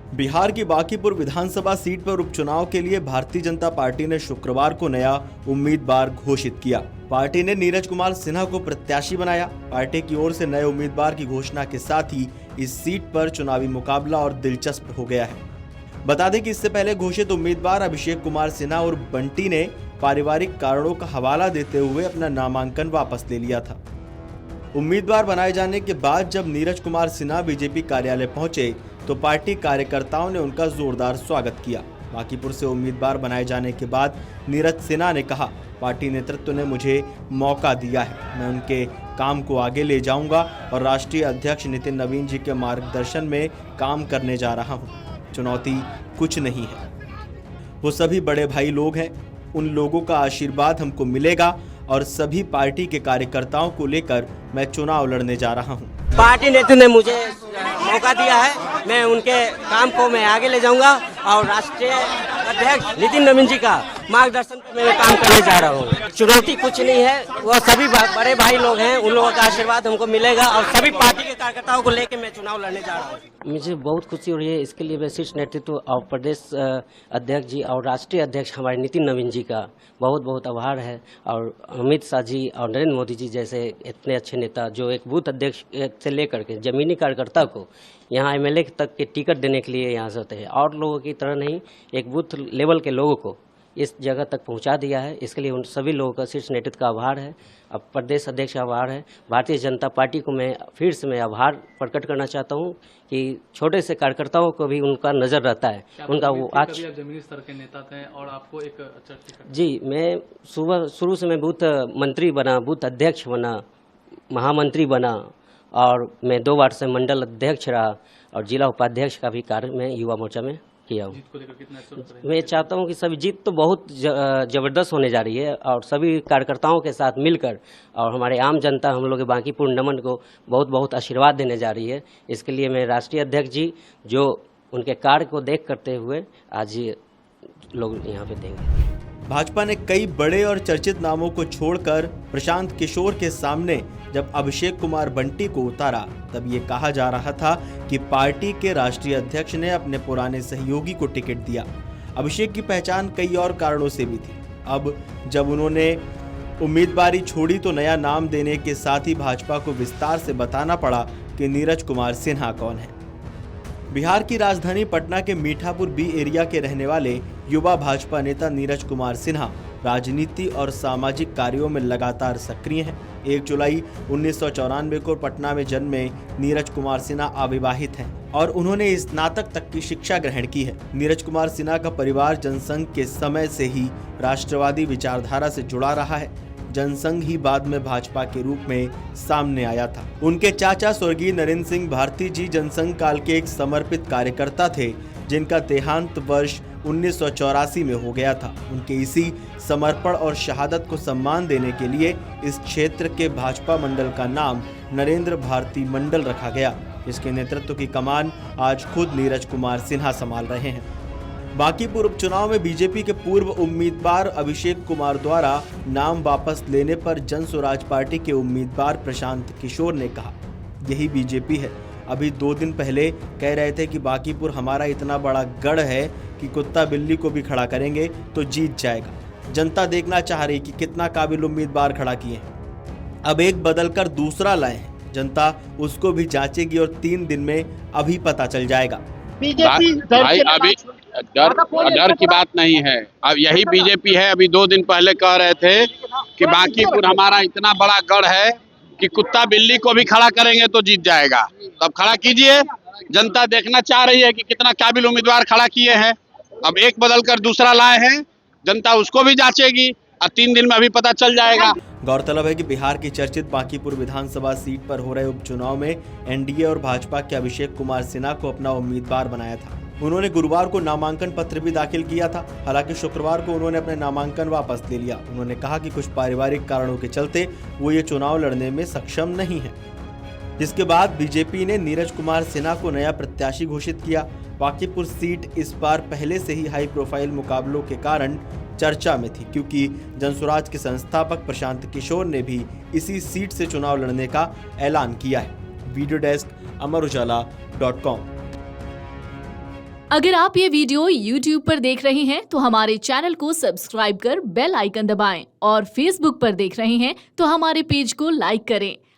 बिहार की बांकीपुर विधानसभा सीट पर उपचुनाव के लिए भारतीय जनता पार्टी ने शुक्रवार को नया उम्मीदवार घोषित किया। पार्टी ने नीरज कुमार सिन्हा को प्रत्याशी बनाया। पार्टी की ओर से नए उम्मीदवार की घोषणा के साथ ही इस सीट पर चुनावी मुकाबला और दिलचस्प हो गया है। बता दें कि इससे पहले घोषित उम्मीदवार अभिषेक कुमार सिन्हा और बंटी ने पारिवारिक कारणों का हवाला देते हुए अपना नामांकन वापस ले लिया था। उम्मीदवार बनाए जाने के बाद जब नीरज कुमार सिन्हा बीजेपी कार्यालय पहुंचे तो पार्टी कार्यकर्ताओं ने उनका जोरदार स्वागत किया। बांकीपुर से उम्मीदवार बनाए जाने के बाद नीरज सिन्हा ने कहा, पार्टी नेतृत्व ने मुझे मौका दिया है, मैं उनके काम को आगे ले जाऊंगा और राष्ट्रीय अध्यक्ष नितिन नवीन जी के मार्गदर्शन में काम करने जा रहा हूं। चुनौती कुछ नहीं है, वो सभी बड़े भाई लोग हैं, उन लोगों का आशीर्वाद हमको मिलेगा और सभी पार्टी के कार्यकर्ताओं को लेकर मैं चुनाव लड़ने जा रहा हूं। पार्टी नेतृत्व ने मुझे मौका दिया है, मैं उनके काम को मैं आगे ले जाऊंगा और राष्ट्रीय अध्यक्ष नितिन नवीन जी का मार्गदर्शन में मैं काम करने जा रहा हूँ। चुनौती कुछ नहीं है, वो सभी बड़े भाई लोग हैं, उन लोगों का आशीर्वाद हमको मिलेगा और सभी पार्टी के कार्यकर्ताओं को लेकर मैं चुनाव लड़ने जा रहा हूँ। मुझे बहुत खुशी हो रही है, इसके लिए मैं शीर्ष नेतृत्व और प्रदेश अध्यक्ष जी और राष्ट्रीय अध्यक्ष हमारे नितिन नवीन जी का बहुत बहुत आभार है और अमित शाह जी और नरेंद्र मोदी जी जैसे इतने अच्छे नेता जो एक बूथ अध्यक्ष से लेकर के जमीनी कार्यकर्ता को यहाँ एमएलए तक के टिकट देने के लिए यहाँ से होते हैं और लोगों की तरह नहीं, एक बूथ लेवल के लोगों को इस जगह तक पहुंचा दिया है। इसके लिए उन सभी लोगों का शीर्ष नेतृत्व का आभार है, अब प्रदेश अध्यक्ष का आभार है। भारतीय जनता पार्टी को मैं फिर से मैं आभार प्रकट करना चाहता हूं कि छोटे से कार्यकर्ताओं को भी उनका नज़र रहता है, उनका वो आज जमीनी स्तर के नेता थे और आपको एक अच्छा जी, मैं शुरू से मैं बूथ मंत्री बना, बूथ अध्यक्ष बना, महामंत्री बना और मैं 2 बार से मंडल अध्यक्ष रहा और जिला उपाध्यक्ष का भी कार्य मैं युवा मोर्चा में किया हूँ। मैं चाहता हूँ कि सभी जीत तो बहुत ज़बरदस्त होने जा रही है और सभी कार्यकर्ताओं के साथ मिलकर और हमारे आम जनता हम लोग के बांकीपुर नमन को बहुत बहुत आशीर्वाद देने जा रही है। इसके लिए मैं राष्ट्रीय अध्यक्ष जी जो उनके कार्य को देख करते हुए आज ये लोग यहाँ पे देंगे। भाजपा ने कई बड़े और चर्चित नामों को छोड़कर प्रशांत किशोर के सामने जब अभिषेक कुमार बंटी को उतारा तब ये कहा जा रहा था कि पार्टी के राष्ट्रीय अध्यक्ष ने अपने पुराने सहयोगी को टिकट दिया। अभिषेक की पहचान कई और कारणों से भी थी। अब जब उन्होंने उम्मीदवारी छोड़ी तो नया नाम देने के साथ ही भाजपा को विस्तार से बताना पड़ा कि नीरज कुमार सिन्हा कौन है। बिहार की राजधानी पटना के मीठापुर बी एरिया के रहने वाले युवा भाजपा नेता नीरज कुमार सिन्हा राजनीति और सामाजिक कार्यों में लगातार सक्रिय हैं। 1 जुलाई 1994 को पटना में जन्मे नीरज कुमार सिन्हा अविवाहित हैं और उन्होंने स्नातक तक की शिक्षा ग्रहण की है। नीरज कुमार सिन्हा का परिवार जनसंघ के समय से ही राष्ट्रवादी विचारधारा से जुड़ा रहा है। जनसंघ ही बाद में भाजपा के रूप में सामने आया था। उनके चाचा स्वर्गीय नरेंद्र सिंह भारती जी जनसंघ काल के एक समर्पित कार्यकर्ता थे जिनका देहांत वर्ष 1984 में हो गया था। उनके इसी समर्पण और शहादत को सम्मान देने के लिए इस क्षेत्र के भाजपा मंडल का नाम नरेंद्र भारती मंडल रखा गया। इसके नेतृत्व की कमान आज खुद नीरज कुमार सिन्हा संभाल रहे हैं। बांकीपुर उपचुनाव में बीजेपी के पूर्व उम्मीदवार अभिषेक कुमार द्वारा नाम वापस लेने पर जन स्वराज पार्टी के उम्मीदवार प्रशांत किशोर ने कहा, यही बीजेपी है। अभी 2 दिन पहले कह रहे थे कि बांकीपुर हमारा इतना बड़ा गढ़ है कि कुत्ता बिल्ली को भी खड़ा करेंगे तो जीत जाएगा। जनता देखना चाह रही कि कितना काबिल उम्मीदवार खड़ा किए हैं। अब एक बदल कर दूसरा लाए हैं, जनता उसको भी जांचेगी और 3 दिन में अभी पता चल जाएगा। भाई अभी डर की बात नहीं है, अब यही बीजेपी है। अभी 2 दिन पहले कह रहे थे कि बांकीपुर हमारा इतना बड़ा गढ़ है कि कुत्ता बिल्ली को भी खड़ा करेंगे तो जीत जाएगा। तब खड़ा कीजिए, जनता देखना चाह रही है कि कितना काबिल उम्मीदवार खड़ा किए हैं। अब एक बदल कर दूसरा लाए हैं, जनता उसको भी जांचेगी और 3 दिन में अभी पता चल जाएगा। गौरतलब है कि बिहार की चर्चित बांकीपुर विधानसभा सीट पर हो रहे उपचुनाव में एनडीए और भाजपा के अभिषेक कुमार सिन्हा को अपना उम्मीदवार बनाया था। उन्होंने गुरुवार को नामांकन पत्र भी दाखिल किया था। हालांकि शुक्रवार को उन्होंने अपने नामांकन वापस ले लिया। उन्होंने कहा कि कुछ पारिवारिक कारणों के चलते वो ये चुनाव लड़ने में सक्षम नहीं है। जिसके बाद बीजेपी ने नीरज कुमार सिन्हा को नया प्रत्याशी घोषित किया। बांकीपुर सीट इस बार पहले से ही हाई प्रोफाइल मुकाबलों के कारण चर्चा में थी, क्योंकि जनसुराज के संस्थापक प्रशांत किशोर ने भी इसी सीट से चुनाव लड़ने का ऐलान किया है। वीडियो डेस्क, अमर उजाला.com। अगर आप ये वीडियो YouTube पर देख रहे हैं तो हमारे चैनल को सब्सक्राइब कर बेल आइकन दबाएं और Facebook पर देख रहे हैं तो हमारे पेज को लाइक करें।